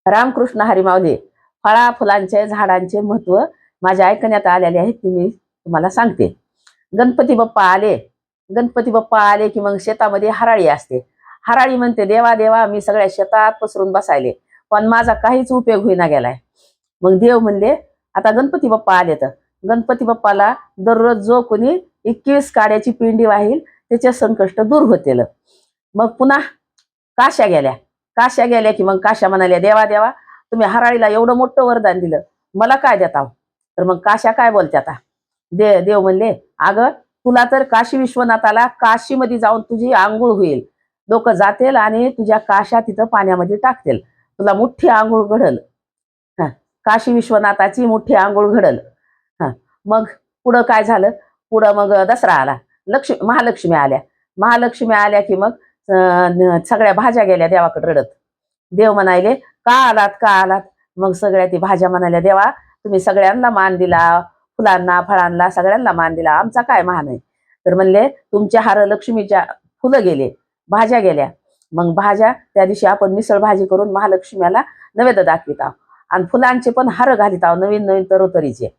रामकृष्ण हरी माऊली. फळा फुलांचे झाडांचे महत्व माझ्या ऐकण्यात आलेले आहेत ते मी तुम्हाला सांगते. गणपती बाप्पा आले, गणपती बाप्पा आले की मग शेतामध्ये हराळी असते. हराळी म्हणते, देवा देवा मी सगळ्या शेतात पसरून बसायले, पण माझा काहीच उपयोग होईना गेलाय. मग देव म्हणले, आता गणपती बाप्पा आले तर गणपती बाप्पाला दररोज जो कोणी 21 काड्याची पिंडी वाहील त्याचे संकष्ट दूर होतील. मग पुन्हा काश्या गेल्या. काश्या गेल्या की मग काश्या म्हणाल्या, देवा देवा तुम्ही हराळीला एवढं मोठं वरदान दिलं, मला काय देता? तर मग काश्या काय बोलत्या, देव म्हणले, अगं तुला तर काशी विश्वनाथाला काशीमध्ये जाऊन तुझी आंघोळ होईल. लोक जातील आणि तुझ्या काश्या तिथं पाण्यामध्ये टाकतील, तुला मोठी आंघोळ घडल. हा, काशी विश्वनाथाची मोठी आंघोळ घडल. हा, मग पुढं काय झालं? पुढं मग दसरा आला, महालक्ष्मी आल्या. महालक्ष्मी आल्या की मग सगळ्या भाज्या गेल्या देवाकडे रडत. देव म्हणाले, का आलात का आलात? मग सगळ्या ती भाज्या म्हणाल्या, देवा तुम्ही सगळ्यांना मान दिला, फुलांना फळांना सगळ्यांना मान दिला, आमचा काय मान आहे? तर म्हणले, तुमच्या हार लक्ष्मीच्या फुलं गेले, भाज्या गेल्या. मग भाज्या त्या दिवशी आपण मिसळ भाजी करून महालक्ष्मीला नैवेद्य दाखवित आहोत आणि फुलांचे पण हार घालीत आहोत, नवीन नवीन तरोतरीचे.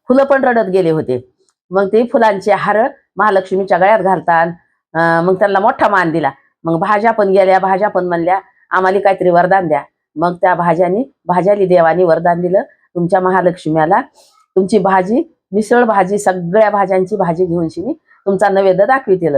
फुलं पण रडत गेले होते. मग ते फुलांचे हार महालक्ष्मीच्या गळ्यात घालतात. मग त्यांना मोठा मान दिला. मग भाज्या पण गेल्या, भाज्या पण म्हणल्या, आम्हाला काहीतरी वरदान द्या. मग त्या भाज्याली देवानी वरदान दिलं, तुमच्या महालक्ष्मीला तुमची भाजी, मिसळ भाजी, सगळ्या भाज्यांची भाजी घेऊन शिनी तुमचा नैवेद्य दाखवितेल.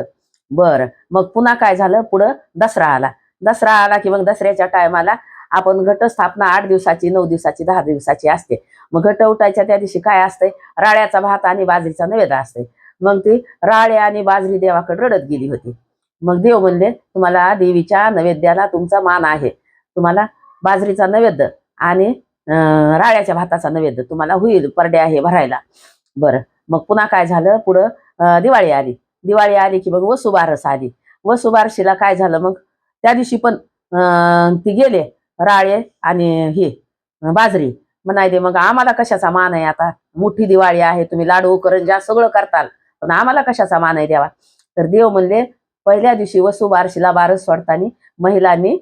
बरं, मग पुन्हा काय झालं? पुढं दसरा आला. दसरा आला की मग दसऱ्याच्या टायमाला आपण घटस्थापना 8 दिवसाची, 9 दिवसाची, 10 दिवसाची असते. मग घट उठायच्या त्या दिवशी काय असतंय? राळ्याचा भात आणि बाजरीचा नैवेद्य असते. मग ती राळे आणि बाजरी देवाकडे रडत गेली होती. मग देव म्हणले, तुम्हाला देवीच्या नैवेद्याला तुमचा मान आहे, तुम्हाला बाजरीचा नैवेद्य आणि राळ्याच्या भाताचा नैवेद्य तुम्हाला होईल, परड्या आहे भरायला. बरं, मग पुन्हा काय झालं? पुढं दिवाळी आली. दिवाळी आली की मग वसुबारस आली. वसुबारशीला काय झालं? मग त्या दिवशी पण ती गेले राळे आणि हे बाजरी. म्हणायले, मग आम्हाला कशाचा मान आहे? आता मोठी दिवाळी आहे, तुम्ही लाडू करंजा सगळं करताल, पण आम्हाला कशाचा मान आहे द्यावा? तर देव म्हणले, पहिल्या दिवशी वसुबारशीला बारस सोडताना महिलांनी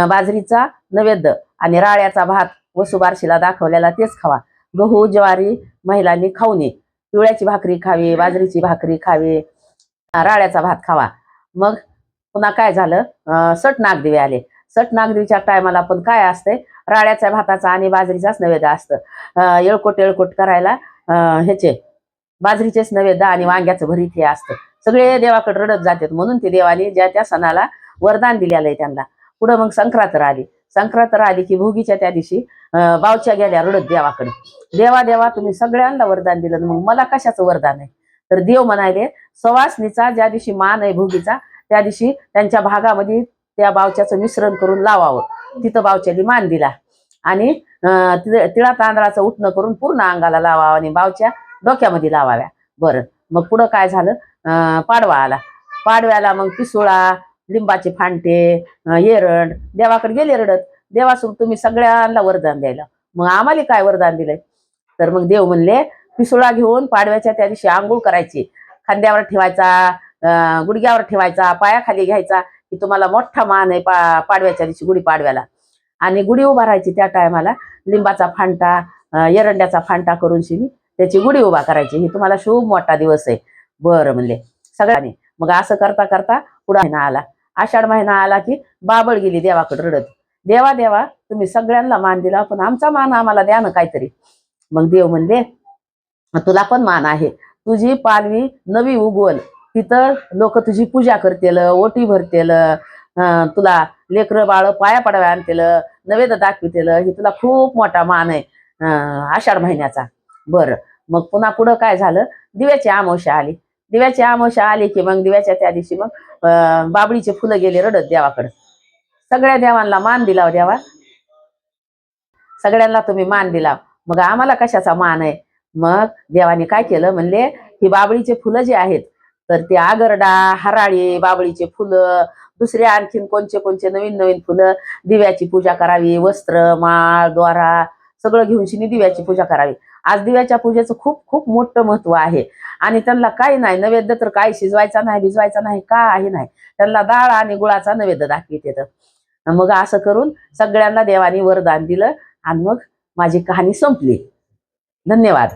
बाजरीचा नैवेद्य आणि राळ्याचा भात वसुबारशीला दाखवलेला तेच खावा. गहू ज्वारी महिलांनी खाऊ नये. पिवळ्याची भाकरी खावी, बाजरीची भाकरी खावी, राळ्याचा भात खावा. मग पुन्हा काय झालं? सट नागदेवी आले. सट नागदेवीच्या टायमाला पण काय असतंय? राळ्याच्या भाताचा आणि बाजरीचाच नैवेद्य असतं. येळकोट येळकोट करायला ह्याचे बाजरीचेच नैवेद्य आणि वांग्याचं भरीत हे असतं. सगळे देवाकडे रडत जातात, म्हणून ते देवाने ज्या त्या सणाला वरदान दिलेलं आहे त्यांना. पुढं मग संक्रांत आली. संक्रांत आली की भोगीच्या त्या दिवशी बावच्या गेल्या रडत देवाकडे, देवा देवा तुम्ही सगळ्यांना वरदान दिलं, मग मला कशाचं वरदान आहे? तर देव म्हणाले, सवासनीचा ज्या दिवशी मान आहे भोगीचा, त्या दिवशी त्यांच्या भागामध्ये त्या बावच्याचं मिश्रण करून लावावं. तिथं बावच्यानी मान दिला आणि तिळा तांदळाचं उठणं करून पूर्ण अंगाला लावावं आणि बावच्या डोक्यामध्ये लावाव्या. बरं, मग पुढं काय झालं? पाडवा आला. पाडव्याला मग पिसुळा, लिंबाचे फांटे, एरंड देवाकडे गेले रडत. देवासोबत तुम्ही सगळ्यांना वरदान द्यायला, मग आम्हाला काय वरदान दिलंय? तर मग देव म्हणले, पिसुळा घेऊन पाडव्याच्या त्या दिवशी आंघोळ करायची, खांद्यावर ठेवायचा, गुडघ्यावर ठेवायचा, पायाखाली घ्यायचा, की तुम्हाला मोठा मान आहे पाडव्याच्या दिवशी, गुढी पाडव्याला. आणि गुढी उभा राहायची त्या टायमाला लिंबाचा फांटा, एरंड्याचा फांटा करून शिनी त्याची गुढी उभा करायची, ही तुम्हाला शुभ मोठा दिवस आहे. बरं म्हणले सगळ्यांनी. मग असं करता करता पुढा महिना आला. आषाढ महिना आला की बाबळ गेली देवाकडे रडत, देवा देवा तुम्ही सगळ्यांना मान दिला, पण आमचा मान आम्हाला द्या ना काहीतरी. मग देव म्हणले, तुला पण मान आहे, तुझी पालवी नवी उगवल, तिथं लोक तुझी पूजा करतील, ओटी भरतील, तुला लेकरं बाळ पाया पडाव्या आणतील, नैवेद्य दाखवितील, ही तुला खूप मोठा मान आहे आषाढ महिन्याचा. बरं, मग पुन्हा पुढं काय झालं? दिव्याची अमावस्या आली. दिव्याची अमावस्या आली की मग दिव्याच्या त्या दिवशी मग बाबळीचे फुलं गेले रडत देवाकडे. सगळ्या देवांना मान दिला देवा, सगळ्यांना तुम्ही मान दिला, मग आम्हाला कशाचा मान आहे? मग देवाने काय केलं? म्हणले, ही बाबळीचे फुलं जे आहेत, तर ते आगरडा, हराळी, बाबळीचे फुलं, दुसरे आणखीन कोणचे कोणचे नवीन नवीन फुलं, दिव्याची पूजा करावी, वस्त्र माळ द्वारा सगळं घेऊन शिनी दिव्याची पूजा करावी. आज दिव्याच्या पूजेचं खूप खूप मोठं महत्व आहे. आणि त्यांना काही नाही, नैवेद्य तर काही शिजवायचा नाही, भिजवायचा नाही, काही नाही, त्यांना डाळ आणि गुळाचा नैवेद्य दाखवित येतं. मग असं करून सगळ्यांना देवाने वरदान दिलं आणि मग माझी कहाणी संपली. धन्यवाद.